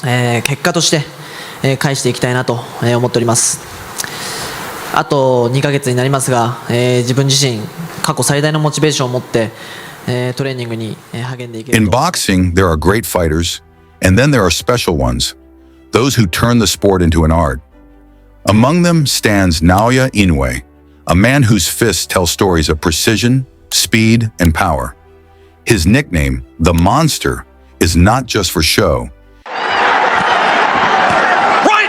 結果として、返していきたいなと、思っております。あと2ヶ月になりますが、自分自身過去最大のモチベーションを持って、トレーニングに励んでいけると。 In boxing, there are great fighters, and then there are special ones, those who turn the sport into an art. Among them stands Naoya Inoue, a man whose fists tell stories of precision, speed, and power. His nickname, the Monster, is not just for show. Right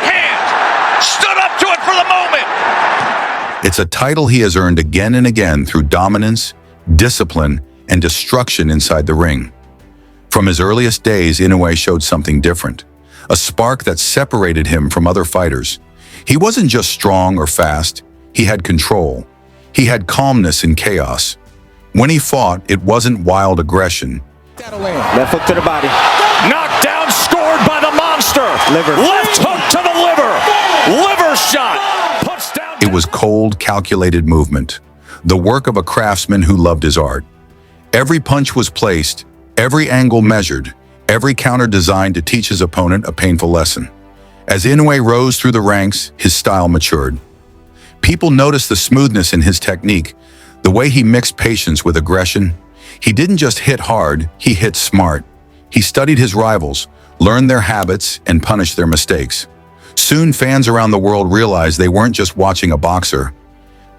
hand! Stood up to it for the moment! It's a title he has earned again and again through dominance, discipline, and destruction inside the ring. From his earliest days, Inoue showed something different, a spark that separated him from other fighters. He wasn't just strong or fast, he had control. He had calmness in chaos. When he fought, it wasn't wild aggression. Left hook to the body. Knocked down, scored by the Monster! Liver. Left hook to the liver! Liver shot! Puts down. It was cold, calculated movement, the work of a craftsman who loved his art. Every punch was placed, every angle measured, every counter designed to teach his opponent a painful lesson. As Inoue rose through the ranks, his style matured. People noticed the smoothness in his technique, the way he mixed patience with aggression. He didn't just hit hard, he hit smart. He studied his rivals, learned their habits, and punished their mistakes. Soon, fans around the world realized they weren't just watching a boxer.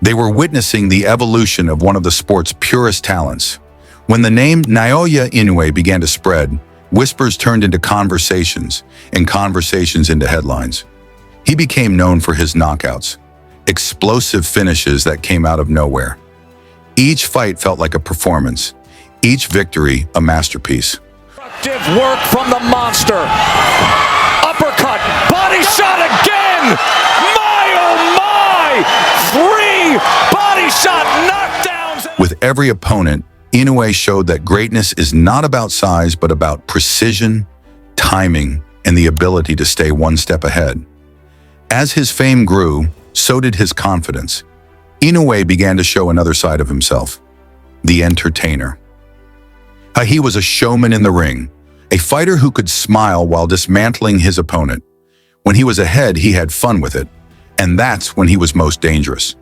They were witnessing the evolution of one of the sport's purest talents. When the name Naoya Inoue began to spread, whispers turned into conversations, and conversations into headlines. He became known for his knockouts, explosive finishes that came out of nowhere. Each fight felt like a performance, each victory a masterpiece. Destructive work from the Monster. Uppercut, body shot again! My oh my! 3 body shot knockdowns! With every opponent, Inoue showed that greatness is not about size, but about precision, timing, and the ability to stay one step ahead. As his fame grew, so did his confidence. Inoue began to show another side of himself, the entertainer. He was a showman in the ring, a fighter who could smile while dismantling his opponent. When he was ahead, he had fun with it, and that's when he was most dangerous.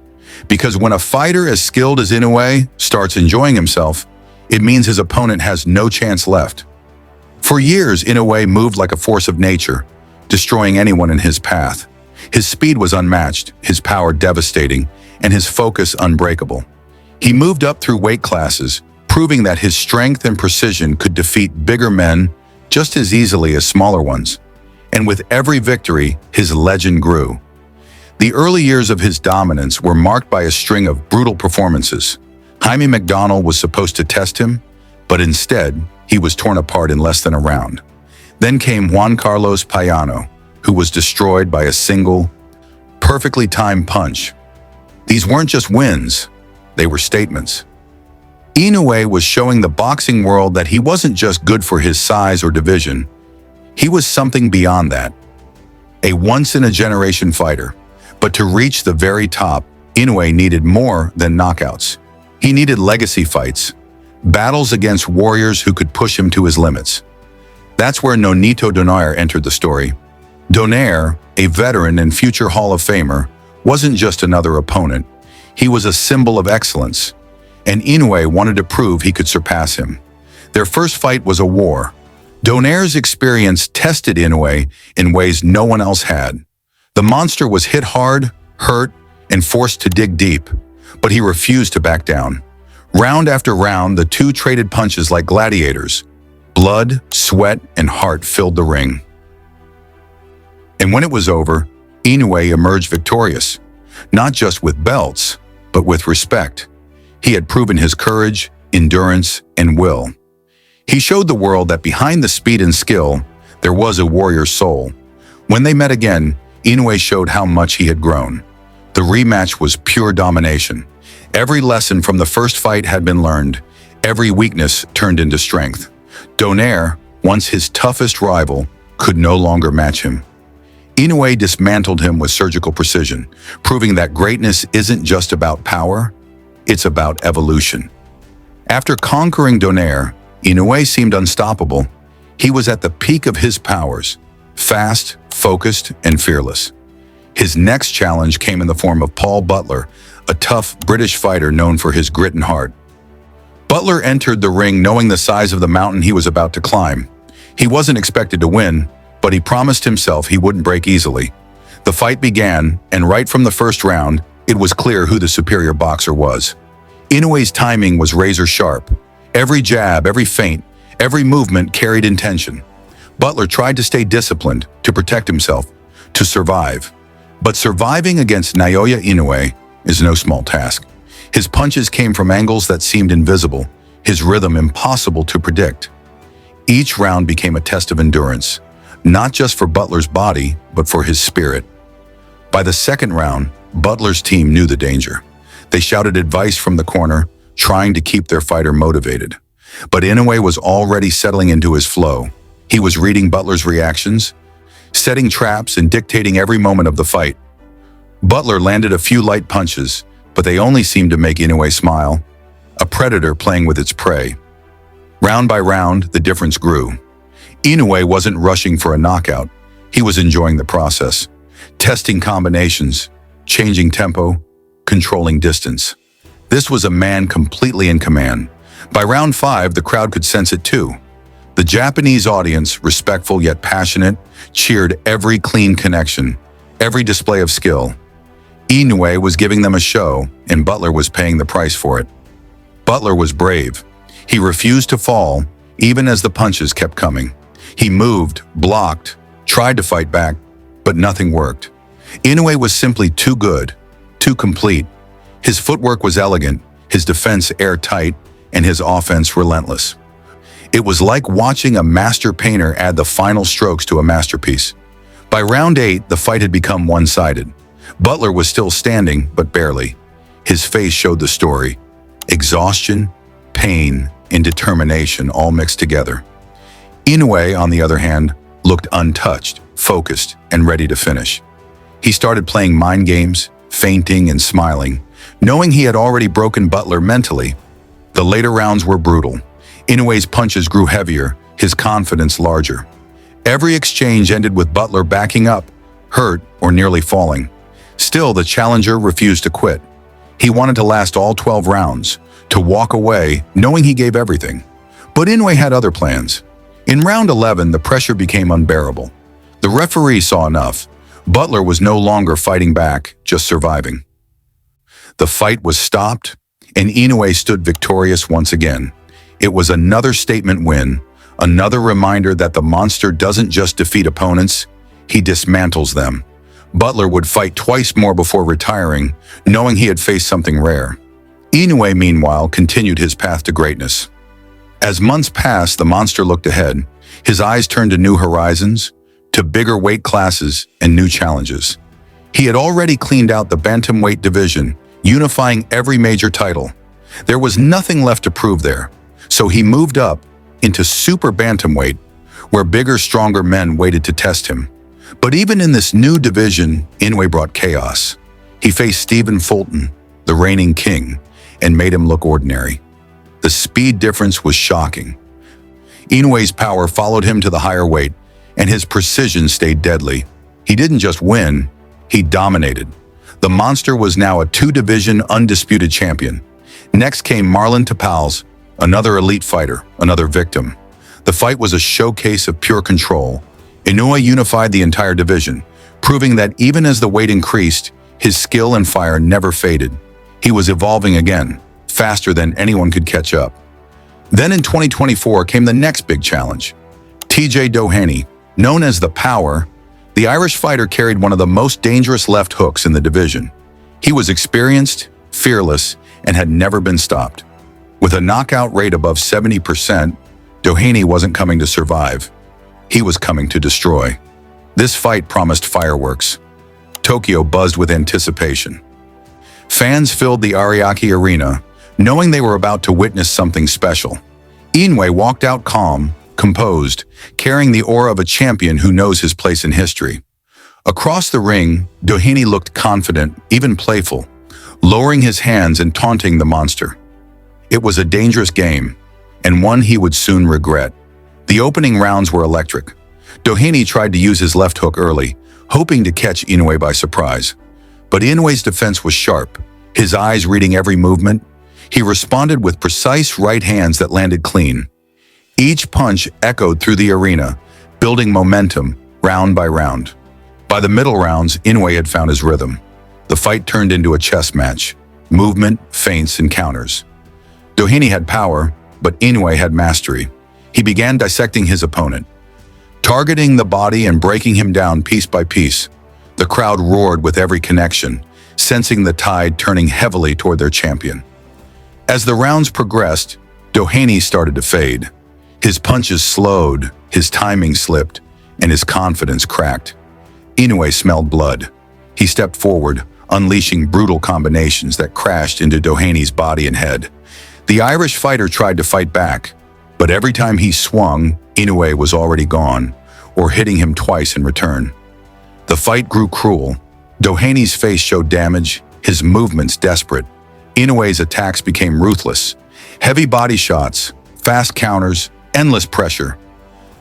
Because when a fighter as skilled as Inoue starts enjoying himself, it means his opponent has no chance left. For years, Inoue moved like a force of nature, destroying anyone in his path. His speed was unmatched, his power devastating, and his focus unbreakable. He moved up through weight classes, proving that his strength and precision could defeat bigger men just as easily as smaller ones. And with every victory, his legend grew. The early years of his dominance were marked by a string of brutal performances. Jaime McDonnell was supposed to test him, but instead, he was torn apart in less than a round. Then came Juan Carlos Payano, who was destroyed by a single, perfectly timed punch. These weren't just wins, they were statements. Inoue was showing the boxing world that he wasn't just good for his size or division. He was something beyond that. A once-in-a-generation fighter. But to reach the very top, Inoue needed more than knockouts. He needed legacy fights, battles against warriors who could push him to his limits. That's where Nonito Donaire entered the story. Donaire, a veteran and future Hall of Famer, wasn't just another opponent. He was a symbol of excellence, and Inoue wanted to prove he could surpass him. Their first fight was a war. Donaire's experience tested Inoue in ways no one else had. The Monster was hit hard, hurt, and forced to dig deep, but he refused to back down. Round after round, the two traded punches like gladiators. Blood, sweat, and heart filled the ring. And when it was over, Inoue emerged victorious, not just with belts, but with respect. He had proven his courage, endurance, and will. He showed the world that behind the speed and skill, there was a warrior's soul. When they met again, Inoue showed how much he had grown. The rematch was pure domination. Every lesson from the first fight had been learned. Every weakness turned into strength. Donaire, once his toughest rival, could no longer match him. Inoue dismantled him with surgical precision, proving that greatness isn't just about power, it's about evolution. After conquering Donaire, Inoue seemed unstoppable. He was at the peak of his powers, fast, focused, and fearless. His next challenge came in the form of Butler, a tough British fighter known for his grit and heart. Butler entered the ring knowing the size of the mountain he was about to climb. He wasn't expected to win, but he promised himself he wouldn't break easily. The fight began, and right from the first round, it was clear who the superior boxer was. Inoue's timing was razor sharp. Every jab, every feint, every movement carried intention. Butler tried to stay disciplined, to protect himself, to survive. But surviving against Naoya Inoue is no small task. His punches came from angles that seemed invisible, his rhythm impossible to predict. Each round became a test of endurance, not just for Butler's body, but for his spirit. By the second round, Butler's team knew the danger. They shouted advice from the corner, trying to keep their fighter motivated. But Inoue was already settling into his flow. He was reading Butler's reactions, setting traps and dictating every moment of the fight. Butler landed a few light punches, but they only seemed to make Inoue smile, a predator playing with its prey. Round by round, the difference grew. Inoue wasn't rushing for a knockout. He was enjoying the process, testing combinations, changing tempo, controlling distance. This was a man completely in command. By round 5, the crowd could sense it too. The Japanese audience, respectful yet passionate, cheered every clean connection, every display of skill. Inoue was giving them a show, and Butler was paying the price for it. Butler was brave. He refused to fall, even as the punches kept coming. He moved, blocked, tried to fight back, but nothing worked. Inoue was simply too good, too complete. His footwork was elegant, his defense airtight, and his offense relentless. It was like watching a master painter add the final strokes to a masterpiece. By round 8, the fight had become one-sided. Butler was still standing, but barely. His face showed the story. Exhaustion, pain, and determination all mixed together. Inoue, on the other hand, looked untouched, focused, and ready to finish. He started playing mind games, feinting and smiling, knowing he had already broken Butler mentally. The later rounds were brutal. Inoue's punches grew heavier, his confidence larger. Every exchange ended with Butler backing up, hurt or nearly falling. Still, the challenger refused to quit. He wanted to last all 12 rounds, to walk away knowing he gave everything. But Inoue had other plans. In round 11, the pressure became unbearable. The referee saw enough. Butler was no longer fighting back, just surviving. The fight was stopped, and Inoue stood victorious once again. It was another statement win, another reminder that the monster doesn't just defeat opponents, he dismantles them. Butler would fight twice more before retiring, knowing he had faced something rare. Inoue, meanwhile, continued his path to greatness. As months passed, the monster looked ahead. His eyes turned to new horizons, to bigger weight classes and new challenges. He had already cleaned out the bantamweight division, unifying every major title. There was nothing left to prove there, so he moved up into super bantamweight, where bigger, stronger men waited to test him. But even in this new division, Inoue brought chaos. He faced Stephen Fulton, the reigning king, and made him look ordinary. The speed difference was shocking. Inoue's power followed him to the higher weight, and his precision stayed deadly. He didn't just win, he dominated. The monster was now a two-division undisputed champion. Next came Marlon Tapals, another elite fighter, another victim. The fight was a showcase of pure control. Inoue unified the entire division, proving that even as the weight increased, his skill and fire never faded. He was evolving again, faster than anyone could catch up. Then in 2024 came the next big challenge. TJ Doheny, known as the Power, the Irish fighter carried one of the most dangerous left hooks in the division. He was experienced, fearless, and had never been stopped. With a knockout rate above 70%, Doheny wasn't coming to survive. He was coming to destroy. This fight promised fireworks. Tokyo buzzed with anticipation. Fans filled the Ariake Arena, knowing they were about to witness something special. Inoue walked out calm, composed, carrying the aura of a champion who knows his place in history. Across the ring, Doheny looked confident, even playful, lowering his hands and taunting the monster. It was a dangerous game, and one he would soon regret. The opening rounds were electric. Doheny tried to use his left hook early, hoping to catch Inoue by surprise. But Inoue's defense was sharp, his eyes reading every movement. He responded with precise right hands that landed clean. Each punch echoed through the arena, building momentum round by round. By the middle rounds, Inoue had found his rhythm. The fight turned into a chess match, movement, feints, and counters. Doheny had power, but Inoue had mastery. He began dissecting his opponent, targeting the body and breaking him down piece by piece. The crowd roared with every connection, sensing the tide turning heavily toward their champion. As the rounds progressed, Doheny started to fade. His punches slowed, his timing slipped, and his confidence cracked. Inoue smelled blood. He stepped forward, unleashing brutal combinations that crashed into Doheny's body and head. The Irish fighter tried to fight back, but every time he swung, Inoue was already gone, or hitting him twice in return. The fight grew cruel. Doheny's face showed damage, his movements desperate. Inoue's attacks became ruthless. Heavy body shots, fast counters, endless pressure.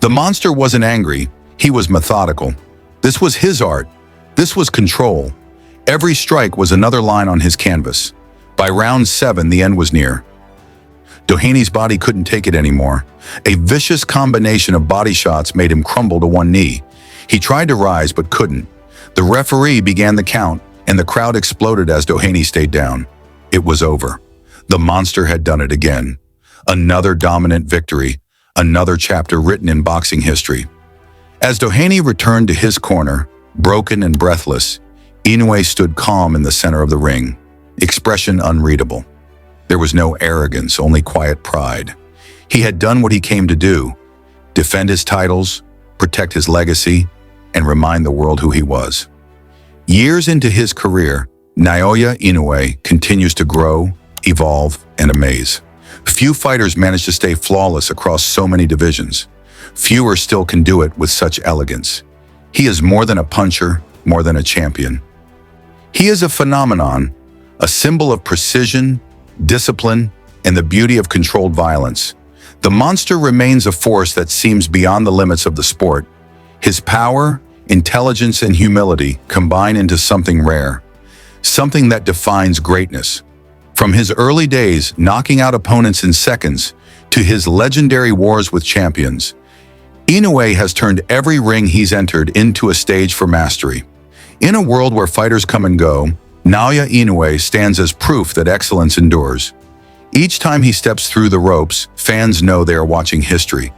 The monster wasn't angry, he was methodical. This was his art. This was control. Every strike was another line on his canvas. By round 7, the end was near. Doheny's body couldn't take it anymore. A vicious combination of body shots made him crumble to one knee. He tried to rise but couldn't. The referee began the count, and the crowd exploded as Doheny stayed down. It was over. The monster had done it again. Another dominant victory, another chapter written in boxing history. As Doheny returned to his corner, broken and breathless, Inoue stood calm in the center of the ring, expression unreadable. There was no arrogance, only quiet pride. He had done what he came to do: defend his titles, protect his legacy, and remind the world who he was. Years into his career, Naoya Inoue continues to grow, evolve, and amaze. Few fighters manage to stay flawless across so many divisions. Fewer still can do it with such elegance. He is more than a puncher, more than a champion. He is a phenomenon, a symbol of precision, discipline, and the beauty of controlled violence. The monster remains a force that seems beyond the limits of the sport. His power, intelligence, and humility combine into something rare, something that defines greatness. From his early days knocking out opponents in seconds to his legendary wars with champions, Inoue has turned every ring he's entered into a stage for mastery. In a world where fighters come and go, Naoya Inoue stands as proof that excellence endures. Each time he steps through the ropes, fans know they are watching history.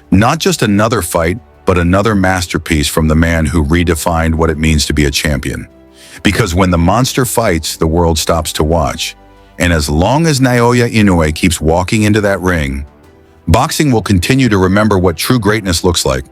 Not just another fight, but another masterpiece from the man who redefined what it means to be a champion. Because when the monster fights, the world stops to watch. And as long as Naoya Inoue keeps walking into that ring, boxing will continue to remember what true greatness looks like.